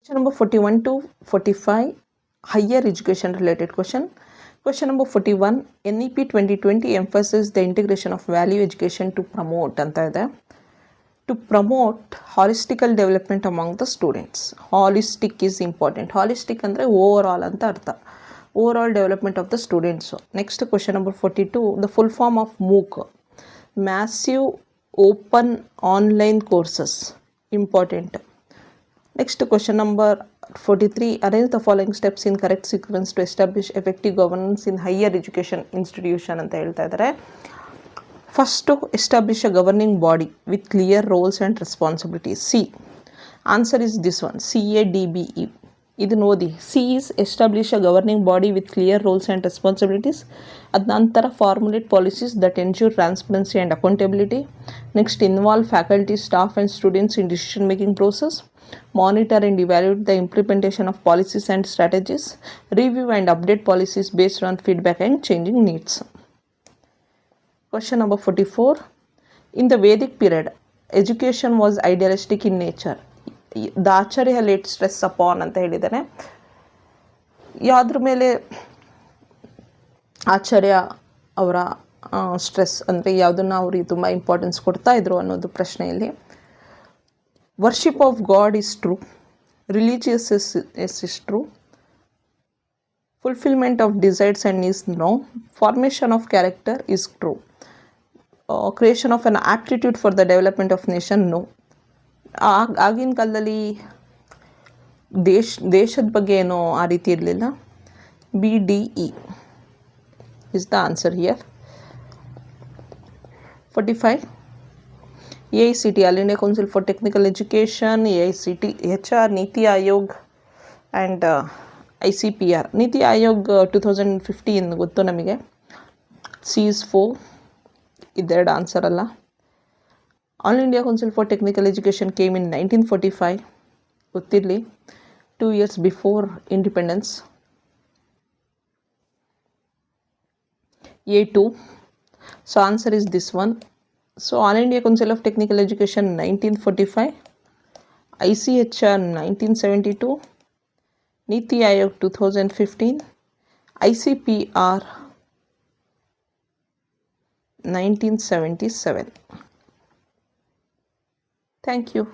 Question number 41 to 45, higher education related question. Question number 41, NEP 2020 emphasizes the integration of value education to promote to promote holistical development among the students. Holistic is important. Holistic andre overall anta artha. Overall development of the students. Next question number 42, the full form of MOOC, massive open online courses, important. Next question number 43, arrange the following steps in correct sequence to establish effective governance in higher education institution ಅಂತ ಹೇಳ್ತಾ ಇದ್ದಾರೆ. First to establish a governing body with clear roles and responsibilities. C answer is this one, CADBE. ಇದನ್ನು ಓದಿ. C is establish a governing body with clear roles and responsibilities. ಅದ ನಂತರ formulate policies that ensure transparency and accountability. Next involve faculty, staff and students in decision making process. Monitor and evaluate the implementation of policies and strategies. Review and update policies based on feedback and changing needs. Question number 44. In the Vedic period, education was idealistic in nature. The Acharya laid stress upon ಅಂತ ಹೇಳಿದ್ದಾನೆ. ಯಾವ್ದ್ರ ಮೇಲೆ ಆಚಾರ್ಯ ಅವರ stress ಅಂದರೆ ಯಾವುದನ್ನು ಅವ್ರಿಗೆ ತುಂಬ importance ಕೊಡ್ತಾ ಇದ್ರು ಅನ್ನೋದು ಪ್ರಶ್ನೆಯಲ್ಲಿ. Worship of God is true. Religiousness is true. Fulfillment of desires and needs, no. Formation of character is true. Creation of an aptitude for the development of nation, no. ಆಗಿನ ಕಾಲದಲ್ಲಿ ದೇಶದ ಬಗ್ಗೆ ಏನೋ ಆ ರೀತಿ ಇರಲಿಲ್ಲ. BDE is the answer here. 45. AICT, All India Council for Technical Education, AICT, HR, Niti Aayog and ICPR. Niti Aayog 2015 ಗೊತ್ತು ನಮಗೆ. C is 4. ಇದೆರಡು ಆನ್ಸರ್ ಅಲ್ಲ. All India Council for Technical Education came in 1945. ಗೊತ್ತಿರಲಿ, 2 years before independence. A2. So answer is this one. So All India Council of Technical Education 1945, ICHR 1972, Niti Aayog 2015, ICPR 1977. Thank you.